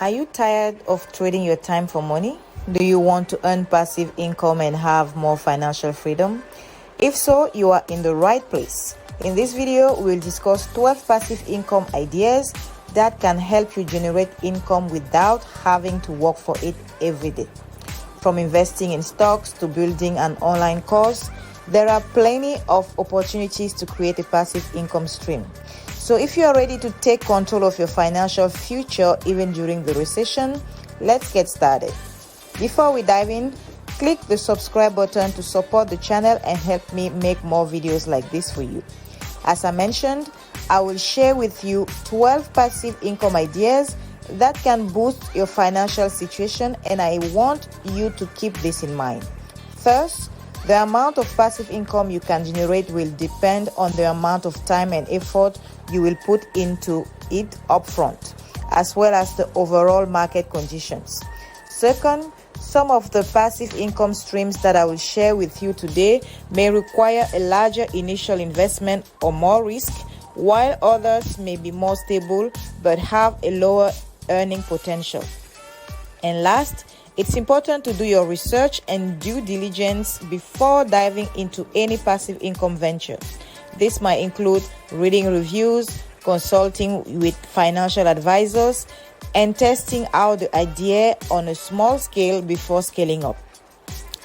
Are you tired of trading your time for money? Do you want to earn passive income and have more financial freedom? If so, you are in the right place. In this video, we'll discuss 12 passive income ideas that can help you generate income without having to work for it every day. From investing in stocks to building an online course, there are plenty of opportunities to create a passive income stream. So if you are ready to take control of your financial future even during the recession, let's get started. Before we dive in, click the subscribe button to support the channel and help me make more videos like this for you. As I mentioned, I will share with you 12 passive income ideas that can boost your financial situation, and I want you to keep this in mind. First, the amount of passive income you can generate will depend on the amount of time and effort you will put into it upfront, as well as the overall market conditions. Second, some of the passive income streams that I will share with you today may require a larger initial investment or more risk, while others may be more stable but have a lower earning potential. And last, it's important to do your research and due diligence before diving into any passive income venture. This might include reading reviews, consulting with financial advisors, and testing out the idea on a small scale before scaling up.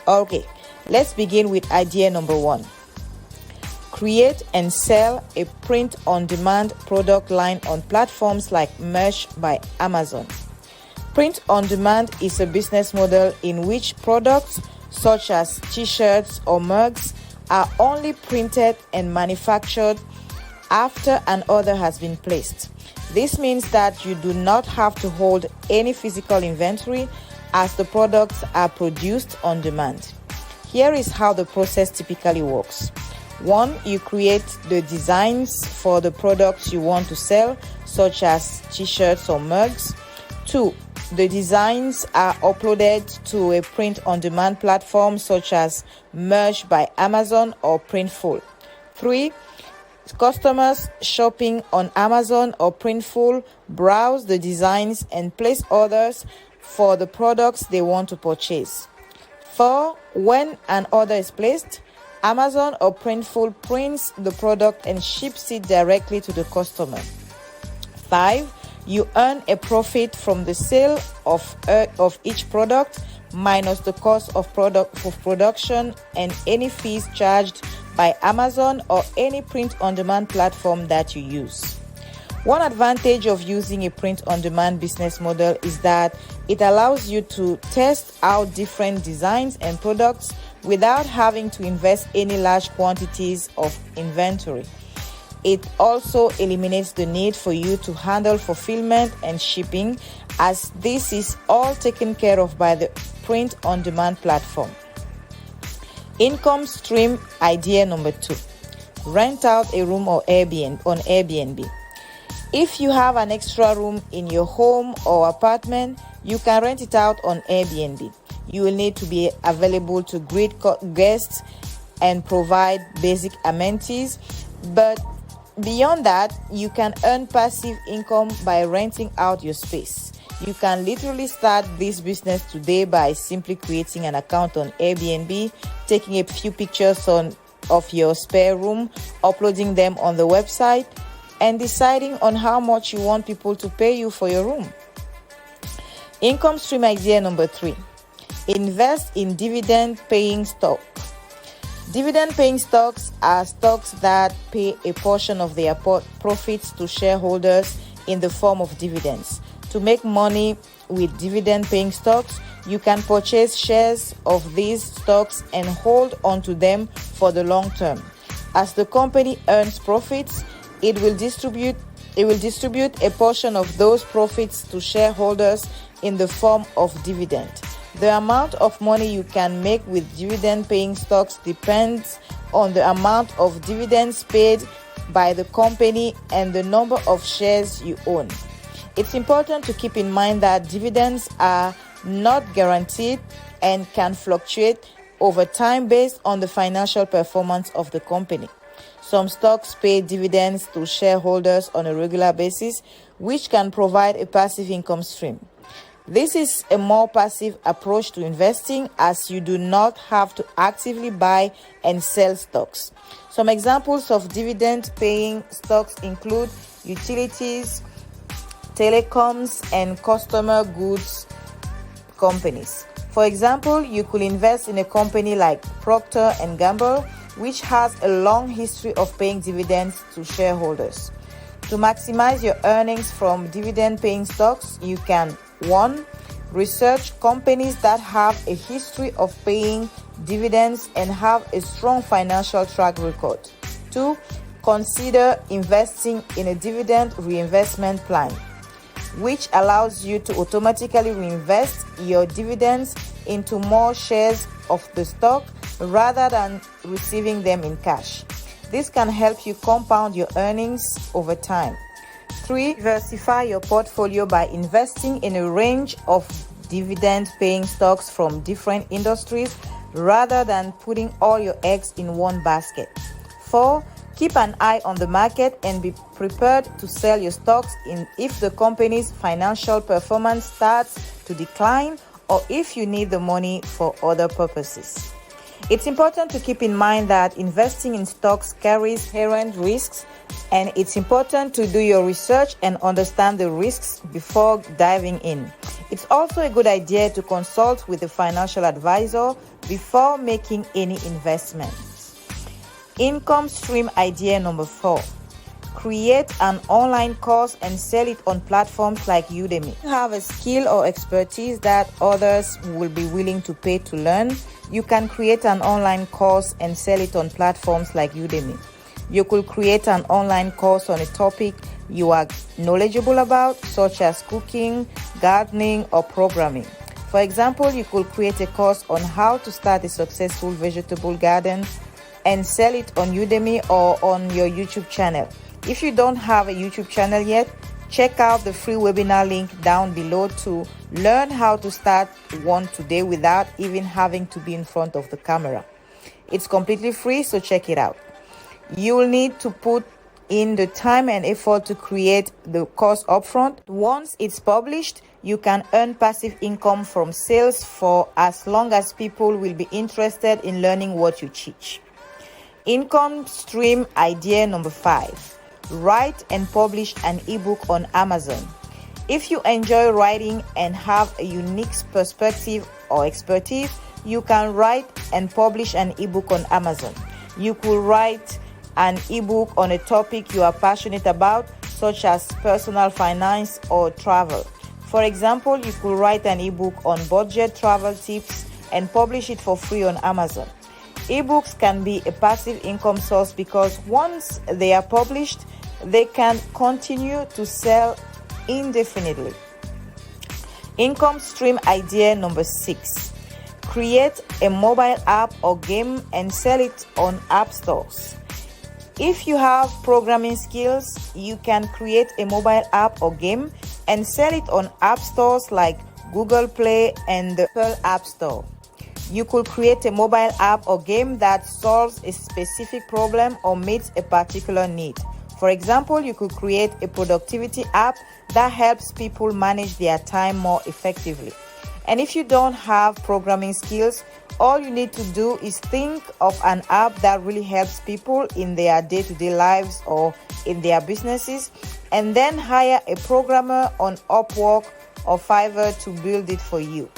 Okay, let's begin with idea number 1. Create and sell a print-on-demand product line on platforms like Merch by Amazon. Print-on-demand is a business model in which products such as t-shirts or mugs are only printed and manufactured after an order has been placed. This means that you do not have to hold any physical inventory as the products are produced on demand. Here is how the process typically works. 1. You create the designs for the products you want to sell, such as t-shirts or mugs. 2. The designs are uploaded to a print-on-demand platform such as Merch by Amazon or Printful. 3. Customers shopping on Amazon or Printful browse the designs and place orders for the products they want to purchase. 4. When an order is placed, Amazon or Printful prints the product and ships it directly to the customer. 5. You earn a profit from the sale of each product minus the cost of production and any fees charged by Amazon or any print-on-demand platform that you use. One advantage of using a print-on-demand business model is that it allows you to test out different designs and products without having to invest any large quantities of inventory. It also eliminates the need for you to handle fulfillment and shipping, as this is all taken care of by the print-on-demand platform. Income stream idea number 2. Rent out a room or Airbnb. If you have an extra room in your home or apartment, you can rent it out on Airbnb. You will need to be available to greet guests and provide basic amenities, but beyond that, you can earn passive income by renting out your space. You can literally start this business today by simply creating an account on Airbnb, taking a few pictures of your spare room, uploading them on the website, and deciding on how much you want people to pay you for your room. Income stream idea number 3. Invest in dividend-paying stock. Dividend-paying stocks are stocks that pay a portion of their profits to shareholders in the form of dividends. To make money with dividend-paying stocks, you can purchase shares of these stocks and hold onto them for the long term. As the company earns profits, it will distribute a portion of those profits to shareholders in the form of dividend. The amount of money you can make with dividend-paying stocks depends on the amount of dividends paid by the company and the number of shares you own. It's important to keep in mind that dividends are not guaranteed and can fluctuate over time based on the financial performance of the company. Some stocks pay dividends to shareholders on a regular basis, which can provide a passive income stream. This is a more passive approach to investing, as you do not have to actively buy and sell stocks. Some examples of dividend-paying stocks include utilities, telecoms, and consumer goods companies. For example, you could invest in a company like Procter & Gamble, which has a long history of paying dividends to shareholders. To maximize your earnings from dividend-paying stocks, you can 1. Research companies that have a history of paying dividends and have a strong financial track record. 2. Consider investing in a dividend reinvestment plan, which allows you to automatically reinvest your dividends into more shares of the stock rather than receiving them in cash. This can help you compound your earnings over time. 3. Diversify your portfolio by investing in a range of dividend-paying stocks from different industries rather than putting all your eggs in one basket. 4. Keep an eye on the market and be prepared to sell your stocks if the company's financial performance starts to decline or if you need the money for other purposes. It's important to keep in mind that investing in stocks carries inherent risks, and it's important to do your research and understand the risks before diving in. It's also a good idea to consult with a financial advisor before making any investments. Income stream idea number 4. Create an online course and sell it on platforms like Udemy. If you have a skill or expertise that others will be willing to pay to learn, you can create an online course and sell it on platforms like Udemy. You could create an online course on a topic you are knowledgeable about, such as cooking, gardening, or programming. For example, you could create a course on how to start a successful vegetable garden and sell it on Udemy or on your YouTube channel. If you don't have a YouTube channel yet, check out the free webinar link down below to learn how to start one today without even having to be in front of the camera. It's completely free, so check it out. You will need to put in the time and effort to create the course upfront. Once it's published, you can earn passive income from sales for as long as people will be interested in learning what you teach. Income stream idea number 5. Write and publish an ebook on Amazon. If you enjoy writing and have a unique perspective or expertise, you can write and publish an ebook on Amazon. You could write an ebook on a topic you are passionate about, such as personal finance or travel. For example, you could write an ebook on budget travel tips and publish it for free on Amazon. Ebooks can be a passive income source because once they are published, they can continue to sell indefinitely. Income stream idea number 6. Create a mobile app or game and sell it on app stores. If you have programming skills, you can create a mobile app or game and sell it on app stores like Google Play and the Apple App Store. You could create a mobile app or game that solves a specific problem or meets a particular need. For example, you could create a productivity app that helps people manage their time more effectively. And if you don't have programming skills, all you need to do is think of an app that really helps people in their day-to-day lives or in their businesses, and then hire a programmer on Upwork or Fiverr to build it for you.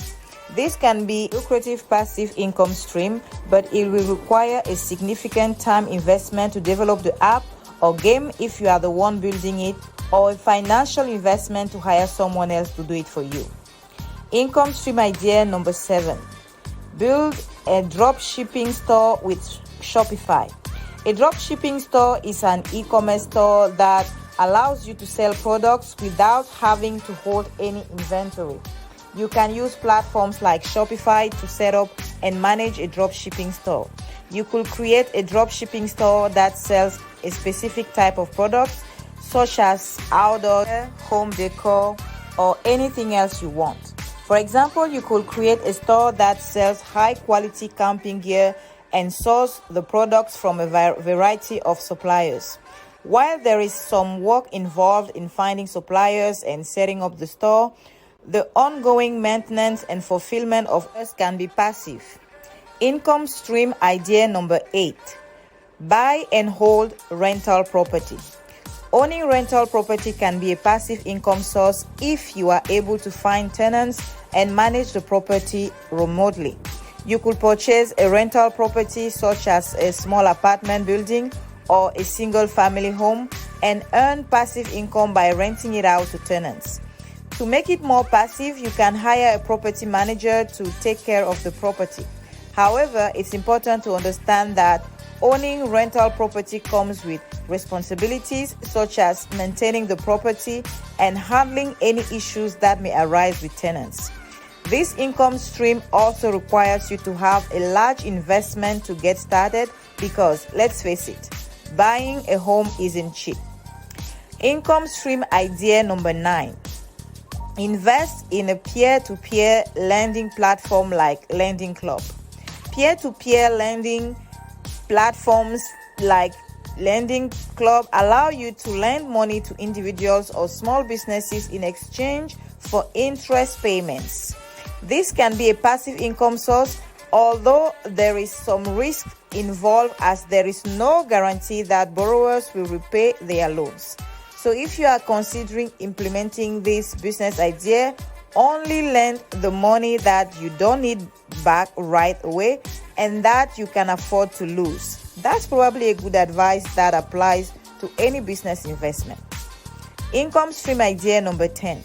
This can be a lucrative passive income stream, but it will require a significant time investment to develop the app or game if you are the one building it, or a financial investment to hire someone else to do it for you. Income stream idea number 7. Build a drop shipping store with Shopify. A drop shipping store is an e-commerce store that allows you to sell products without having to hold any inventory. You can use platforms like Shopify to set up and manage a drop shipping store. You could create a drop shipping store that sells a specific type of products, such as outdoor, home decor, or anything else you want. For example, you could create a store that sells high-quality camping gear and source the products from a variety of suppliers. While there is some work involved in finding suppliers and setting up the store, The ongoing maintenance and fulfillment of us can be passive. Income stream idea number 8. Buy and hold rental property. Owning rental property can be a passive income source if you are able to find tenants and manage the property remotely. You could purchase a rental property such as a small apartment building or a single family home and earn passive income by renting it out to tenants. To make it more passive, you can hire a property manager to take care of the property. However, it's important to understand that owning rental property comes with responsibilities such as maintaining the property and handling any issues that may arise with tenants. This income stream also requires you to have a large investment to get started because, let's face it, buying a home isn't cheap. Income stream idea number 9. Invest in a peer-to-peer lending platform like Lending Club. Peer-to-peer lending platforms like Lending Club allow you to lend money to individuals or small businesses in exchange for interest payments. This can be a passive income source, although there is some risk involved as there is no guarantee that borrowers will repay their loans. So if you are considering implementing this business idea, only lend the money that you don't need back right away and that you can afford to lose. That's probably a good advice that applies to any business investment. Income stream idea number 10.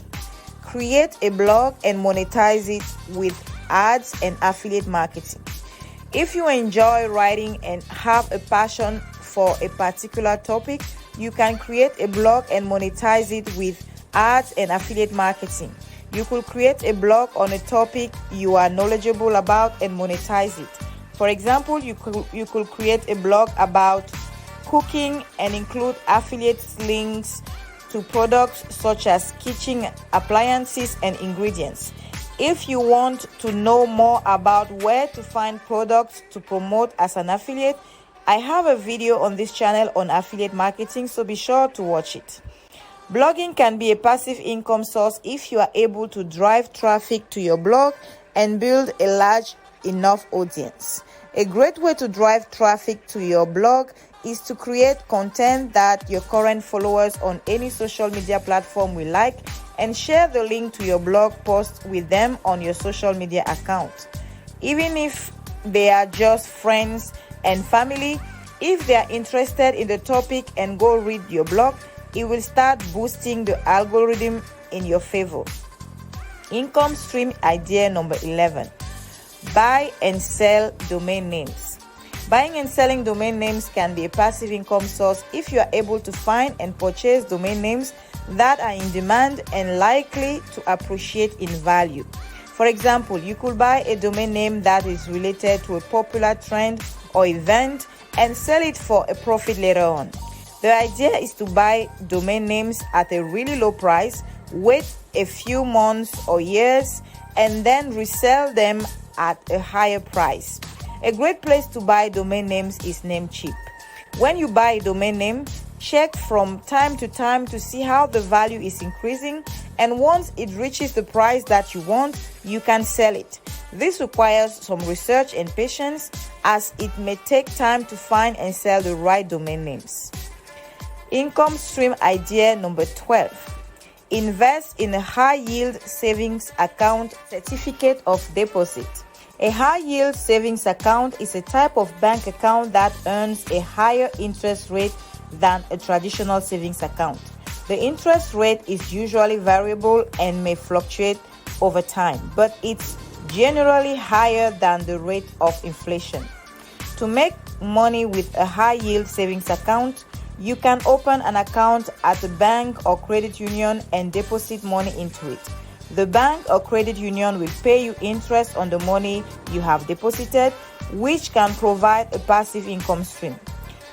Create a blog and monetize it with ads and affiliate marketing. If you enjoy writing and have a passion for a particular topic, you can create a blog and monetize it with ads and affiliate marketing. You could create a blog on a topic you are knowledgeable about and monetize it. For example, you could create a blog about cooking and include affiliate links to products such as kitchen appliances and ingredients. If you want to know more about where to find products to promote as an affiliate, I have a video on this channel on affiliate marketing, so be sure to watch it. Blogging can be a passive income source if you are able to drive traffic to your blog and build a large enough audience. A great way to drive traffic to your blog is to create content that your current followers on any social media platform will like and share the link to your blog post with them on your social media account. Even if they are just friends and family, if they are interested in the topic and go read your blog, it will start boosting the algorithm in your favor. Income stream idea number 11. Buy and sell domain names. Buying and selling domain names can be a passive income source if you are able to find and purchase domain names that are in demand and likely to appreciate in value. For example, you could buy a domain name that is related to a popular trend or event and sell it for a profit later on. The idea is to buy domain names at a really low price, wait a few months or years, and then resell them at a higher price. A great place to buy domain names is Namecheap. When you buy a domain name, check from time to time to see how the value is increasing, and once it reaches the price that you want, you can sell it. This requires some research and patience, as it may take time to find and sell the right domain names. Income stream idea number 12. Invest in a high-yield savings account certificate of deposit. A high-yield savings account is a type of bank account that earns a higher interest rate than a traditional savings account. The interest rate is usually variable and may fluctuate over time, but it's generally higher than the rate of inflation. To make money with a high-yield savings account, you can open an account at a bank or credit union and deposit money into it. The bank or credit union will pay you interest on the money you have deposited, which can provide a passive income stream.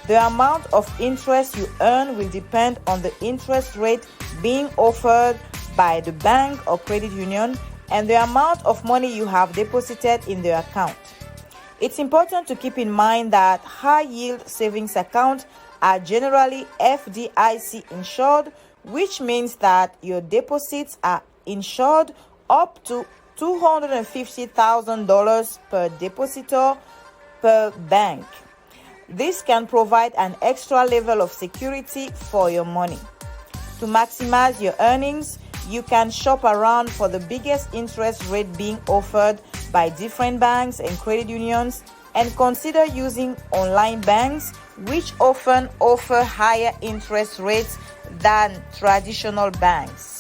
The amount of interest you earn will depend on the interest rate being offered by the bank or credit union and the amount of money you have deposited in the account. It's important to keep in mind that high-yield savings accounts are generally FDIC insured, which means that your deposits are insured up to $250,000 per depositor per bank. This can provide an extra level of security for your money. To maximize your earnings, you can shop around for the biggest interest rate being offered by different banks and credit unions, and consider using online banks, which often offer higher interest rates than traditional banks.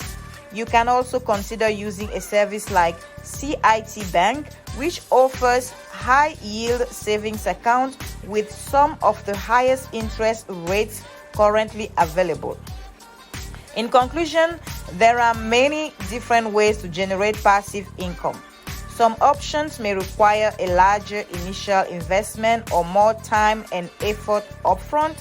You can also consider using a service like CIT Bank, which offers high-yield savings account with some of the highest interest rates currently available. In conclusion, there are many different ways to generate passive income. Some options may require a larger initial investment or more time and effort upfront,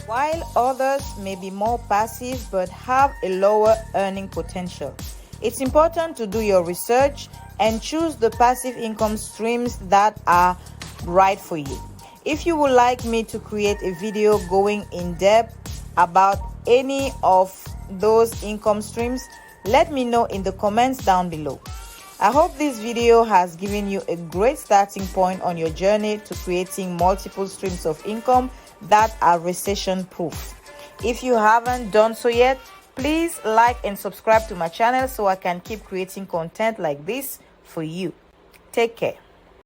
while others may be more passive but have a lower earning potential. It's important to do your research and choose the passive income streams that are right for you. If you would like me to create a video going in depth about any of those income streams, let me know in the comments down below. I hope this video has given you a great starting point on your journey to creating multiple streams of income that are recession proof. If you haven't done so yet, please like and subscribe to my channel so I can keep creating content like this for you. Take care.